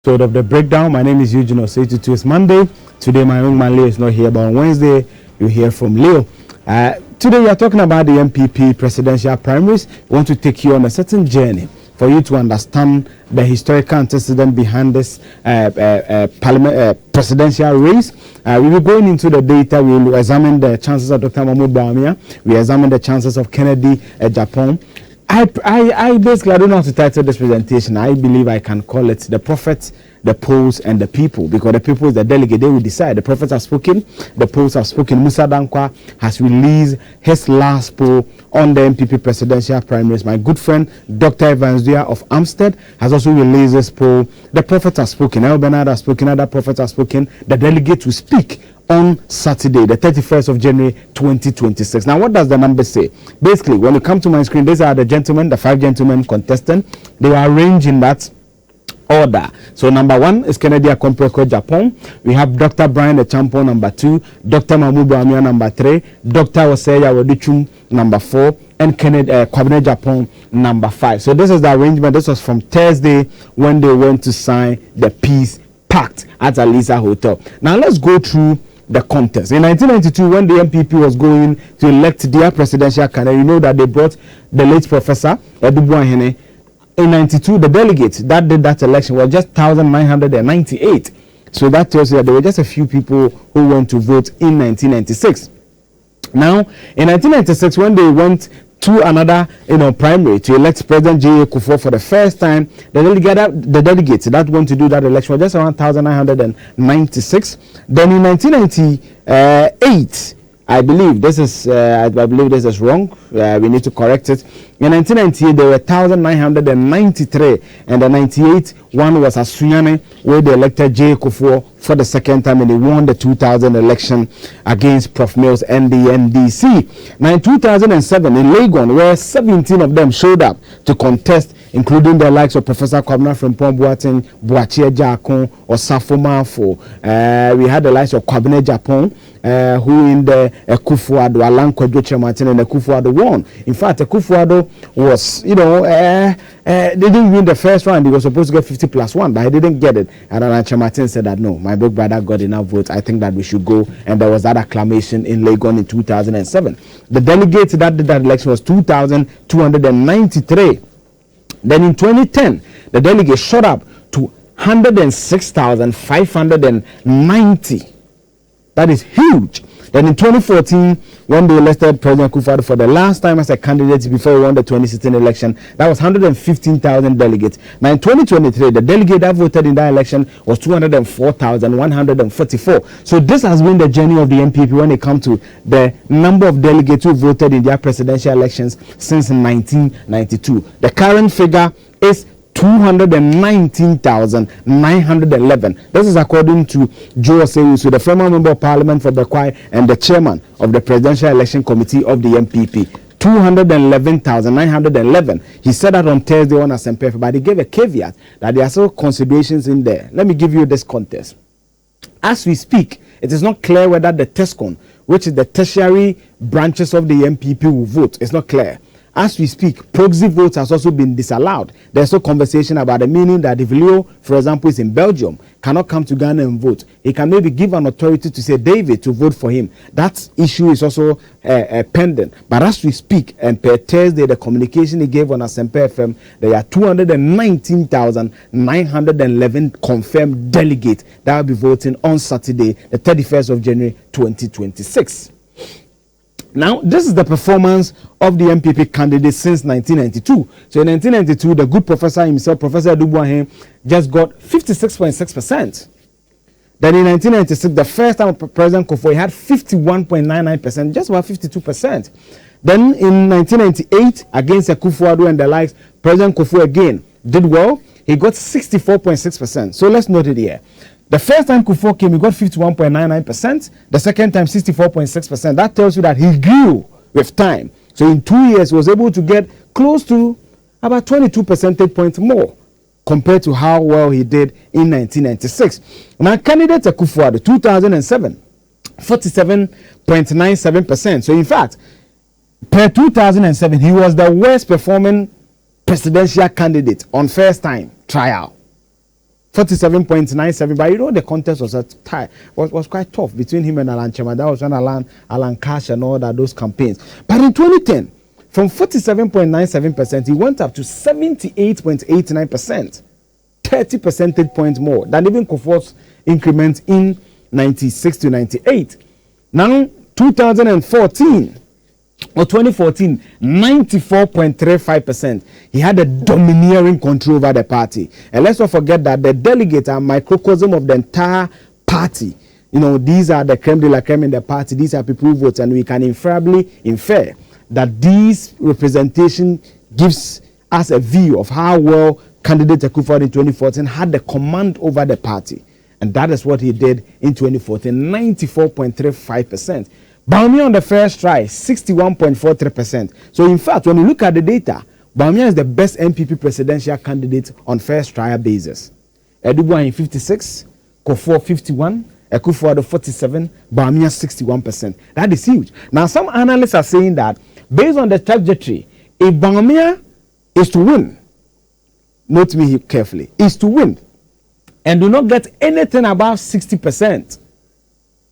So of the breakdown, my name is Eugene Osei. It's Monday. Today my young man Leo is not here, but on Wednesday you hear from Leo. Today we are talking about the NPP presidential primaries. We want to take you on a certain journey for you to understand the historical antecedent behind this presidential race. We will be going into the data. We will examine the chances of Dr. Bawumia. We examine the chances of Kennedy Japan. I basically, I don't know how to title this presentation. I believe I can call it the prophets, the polls, and the people, because the people is the delegate. They will decide. The prophets have spoken, the polls have spoken. Musadanaqua has released his last poll on the NPP presidential primaries. My good friend, Dr. Vania of Amstead, has also released this poll. The prophets have spoken. El Bernard has spoken. Other prophets have spoken. The delegate will speak on Saturday, the 31st of January 2026. Now, what does the number say? Basically, when you come to my screen, these are the gentlemen, the 5 gentlemen contestant. They were arranged in that order. So number 1 is Kennedy Japan. We have Dr. Brian Echampo, number 2, Dr. Bawumia, number 3, Dr. Oseya Wodichum, number 4, and Kennedy Kwabena Japan, number 5. So this is the arrangement. This was from Thursday when they went to sign the peace pact at Alisa Hotel. Now let's go through the contest. In 1992, when the NPP was going to elect their presidential candidate, you know that they brought the late Professor Ohene. In 92, the delegates that did that election were just 1,998. So that tells you that there were just a few people who went to vote in 1996. Now, in 1996, when they went to another, primary to elect President J.A. Kufuor for the first time, the delegates that went to do that election were just around 1,996. Then in 1998, I believe this is wrong. We need to correct it. In 1998, there were 1,993, and the 98 one was Asuyane, where they elected J. Kufuor for the second time, and he won the 2000 election against Prof. Mills and the NDC. Now, in 2007, in Legon, where 17 of them showed up to contest, including the likes of Professor Kwabena Frimpong Boateng, Boachie Jakon, or Safo Manfo. We had the likes of Kwabena Japan, who in the Kufuor, Alan Kwadwo Martin, and the Kufuor won. In fact, the Kufuor was, they didn't win the first round. He was supposed to get 50+1, but he didn't get it. And Alan Martin said that, no, my big brother got enough votes. I think that we should go. And there was that acclamation in Legon in 2007. The delegates that did that election was 2,293. Then in 2010, the delegate shot up to 106,590. That is huge. Then in 2014, when they elected President Kufuor for the last time as a candidate before he won the 2016 election, that was 115,000 delegates. Now in 2023, the delegate that voted in that election was 204,144. So this has been the journey of the NPP when it comes to the number of delegates who voted in their presidential elections since 1992. The current figure is 219,911. This is according to Joe Osei, the former member of parliament for Bekwai and the chairman of the presidential election committee of the NPP. 211,911. He said that on Thursday on SMPF, but he gave a caveat that there are still considerations in there. Let me give you this context. As we speak, it is not clear whether the TESCON, which is the tertiary branches of the NPP, will vote. It's not clear. As we speak, proxy votes has also been disallowed. There's no conversation about the meaning that if Leo, for example, is in Belgium, cannot come to Ghana and vote, he can maybe give an authority to say David to vote for him. That issue is also pending. But as we speak, and per Thursday, the communication he gave on Asempa FM, there are 219,911 confirmed delegates that will be voting on Saturday, the 31st of January 2026. Now, this is the performance of the NPP candidate since 1992. So in 1992, the good professor himself, Professor Ohene, just got 56.6%. Then in 1996, the first time President Kufuor, he had 51.99%, just about 52%. Then in 1998, against Kufuor and the likes, President Kufuor again did well. He got 64.6%. So let's note it here. The first time Kufuor came, he got 51.99%. The second time, 64.6%. That tells you that he grew with time. So in 2 years, he was able to get close to about 22 percentage points more compared to how well he did in 1996. Now, candidate Kufuor, 2007, 47.97%. So in fact, per 2007, he was the worst performing presidential candidate on first time trial. 47.97, but you know the contest was a tie, was quite tough between him and Alan Chema. That was when Alan Cash and all that, those campaigns. But in 2010, from 47.97%, he went up to 78.89%, 30 percentage points more than even Kufuor's increment in 96 to 98. Now, 2014 or 2014, 94.35%. He had a domineering control over the party. And let's not forget that the delegates are microcosm of the entire party. You know, these are the creme de la creme in the party. These are people who vote, and we can inferably infer that this representation gives us a view of how well candidate Akufo-Addo in 2014 had the command over the party. And that is what he did in 2014, 94.35%. Bawumia on the first try, 61.43%. So in fact, when you look at the data, Bawumia is the best NPP presidential candidate on first trial basis. Edubuahin 56, Kufuor 51, Akufo-Addo 47, Bawumia 61%. That is huge. Now some analysts are saying that based on the trajectory, if Bawumia is to win, note me carefully, is to win and do not get anything above 60%,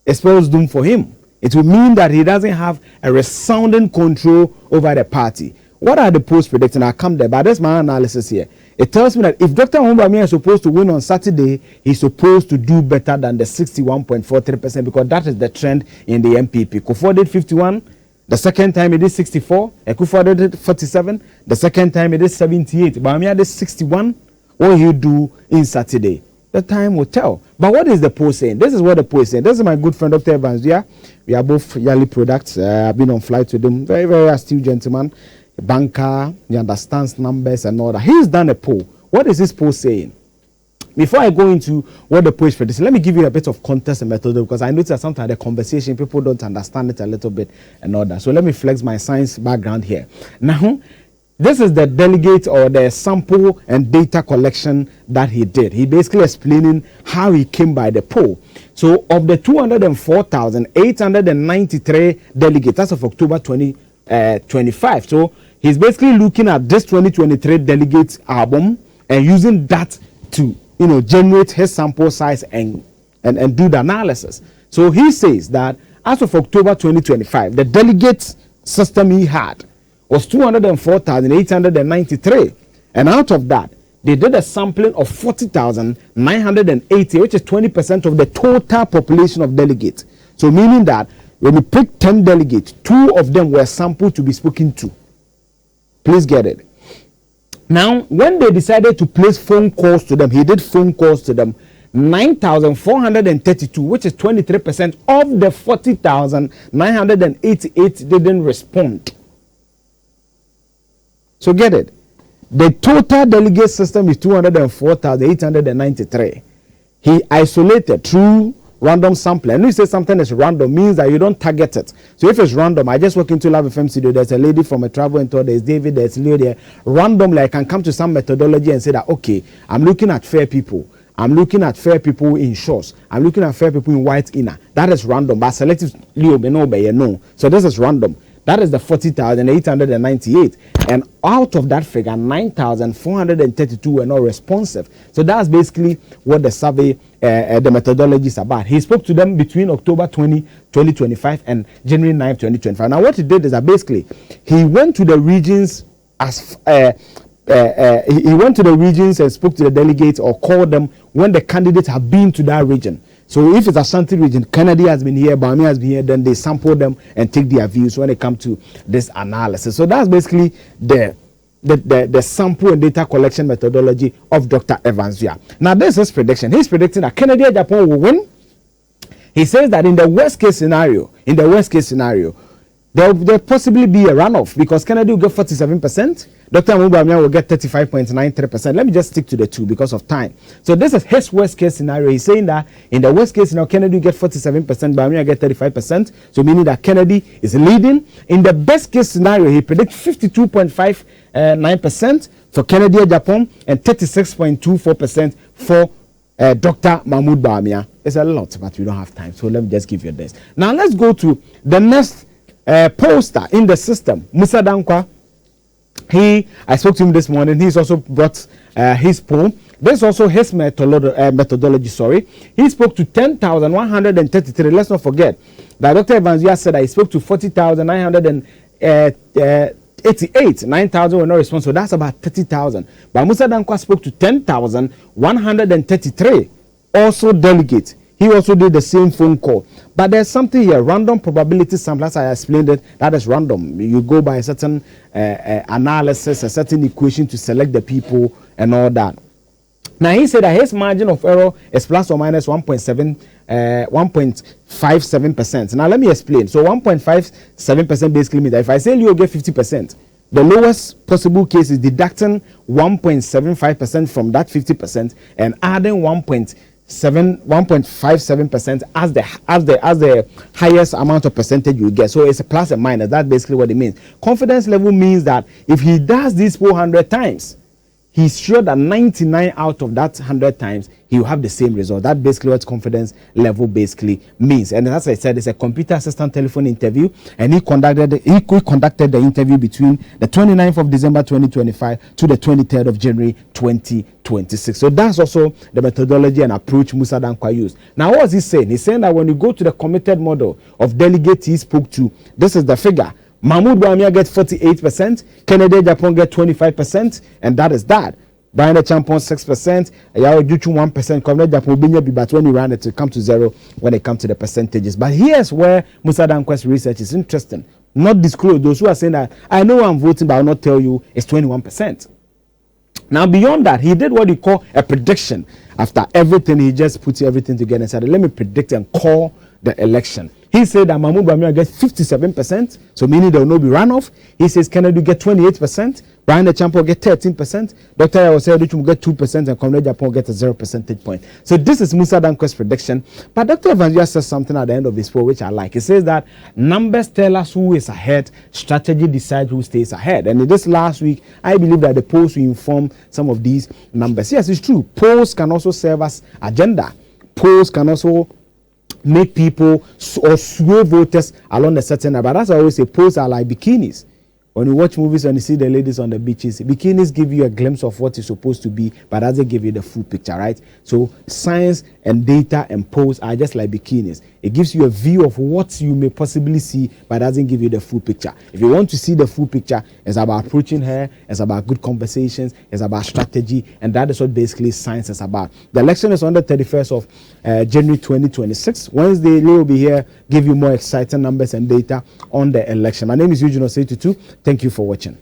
it spells doom for him. It will mean that he doesn't have a resounding control over the party. What are the polls predicting? I'll come there, but that's my analysis here. It tells me that if Dr. Bawumia is supposed to win on Saturday, he's supposed to do better than the 61.43% because that is the trend in the NPP. Kufuor did 51. The second time he did 64. Akufo-Addo did 47. The second time he did 78. Bawumia did 61. What will he do in Saturday? The time will tell. But what is the poll saying? This is what the poll is saying. This is my good friend, Dr. Evans. Yeah, we are both yearly products. I've been on flight with him. Very, very astute gentleman. A banker. He understands numbers and all that. He's done a poll. What is this poll saying? Before I go into what the poll is predicting, let me give you a bit of context and method because I notice that sometimes the conversation, people don't understand it a little bit and all that. So let me flex my science background here. Now, this is the delegate or the sample and data collection that he did. He basically explaining how he came by the poll. So of the 204,893 delegates, as of October 2025. So he's basically looking at this 2023 delegates album and using that to, you know, generate his sample size and do the analysis. So he says that as of October 2025, the delegate system he had was 204,893, and out of that they did a sampling of 40,980, which is 20% of the total population of delegates. So meaning that when we picked 10 delegates, 2 of them were sampled to be spoken to. Please get it. Now when they decided to place phone calls to them, he did phone calls to them 9,432, which is 23% of the 40,988 didn't respond. So get it. The total delegate system is 204,893. He isolated through random sampling. And when you say something is random, means that you don't target it. So if it's random, I just walk into Love FM studio, there's a lady from a travel and tour, there's David, there's Leo there. Randomly, I can come to some methodology and say that, okay, I'm looking at fair people. I'm looking at fair people in shorts. I'm looking at fair people in white inner. That is random. But selective Leo, no. So this is random. That is the 40,898. And out of that figure, 9,432 were not responsive. So that's basically what the survey, the methodology is about. He spoke to them between October 20, 2025 and January 9, 2025. Now what he did is that basically he went to the regions as he went to the regions and spoke to the delegates or called them when the candidates have been to that region. So if it's Ashanti region, Kennedy has been here, Bawumia has been here, then they sample them and take their views when it comes to this analysis. So that's basically the sample and data collection methodology of Dr. Evans. Now this is his prediction. He's predicting that Kennedy and Japan will win. He says that in the worst case scenario, there'll possibly be a runoff because Kennedy will get 47%. Dr. Bawumia will get 35.93%. Let me just stick to the two because of time. So this is his worst case scenario. He's saying that in the worst case scenario, Kennedy will get 47%, Bawumia will get 35%. So meaning that Kennedy is leading. In the best case scenario, he predicts 52.59% for Kennedy Japan and 36.24% for Dr. Mahmoud Bawumia. It's a lot, but we don't have time. So let me just give you this. Now let's go to the next pollster in the system, Musadanaqua. I spoke to him this morning. He's also brought his poll. There's also his methodology. Sorry, he spoke to 10,133. Let's not forget that Dr. Vania said that he spoke to 40,988. 9,000 were not responsible. That's about 30,000. But Musadanaqua spoke to 10,133. Also delegates. He also did the same phone call. But there's something here, random probability sample, as I explained it, that is random. You go by a certain analysis, a certain equation to select the people and all that. Now, he said that his margin of error is plus or minus 1.57%. Now, let me explain. So, 1.57% basically means that if I say you get 50%, the lowest possible case is deducting 1.75% from that 50% and adding 1.57% as the highest amount of percentage you get. So it's a plus and minus. That's basically what it means. Confidence level means that if he does this 400 times, he's sure that 99 out of that 100 times he will have the same result. That's basically what confidence level basically means. And as I said, it's a computer assistant telephone interview, and he conducted the interview between the 29th of December 2025 to the 23rd of January 2026. So that's also the methodology and approach Musadanaqua used. Now, what was he saying? He's saying that when you go to the committed model of delegates he spoke to, this is the figure. Mahmoud Bawumia gets 48%, Kennedy Japan get 25%, and that is that. Vania Champion 6%, Yawo Juchu 1%, Kennedy Japan will be, but when you run it, to come to zero when it comes to the percentages. But here's where Musadanaqa's research is interesting. Not disclosed. Those who are saying that I know I'm voting, but I'll not tell you, it's 21%. Now, beyond that, he did what he called a prediction. After everything, he just put everything together and said, let me predict and call the election. He said that Mahmoud Bawumia gets 57%, so meaning there will not be runoff. He says Kennedy get 28%, Vania Champion get 13%, Dr. Yawo will get 2%, and Comrade Japan get a 0 percentage point. So this is Musadanaqa's prediction. But Dr. Vania says something at the end of his poll which I like. He says that numbers tell us who is ahead, strategy decides who stays ahead. And in this last week, I believe that the polls will inform some of these numbers. Yes, it's true. Polls can also serve as agenda. Polls can also make people or sway voters along a certain line. But as I always say, polls are like bikinis. When you watch movies and you see the ladies on the beaches, bikinis give you a glimpse of what it's supposed to be, but doesn't give you the full picture, right? So science and data and polls are just like bikinis. It gives you a view of what you may possibly see, but doesn't give you the full picture. If you want to see the full picture, it's about approaching her, it's about good conversations, it's about strategy, and that is what basically science is about. The election is on the 31st of January 2026. Wednesday, Lee will be here, give you more exciting numbers and data on the election. My name is Eugene Osei Tutu. Thank you for watching.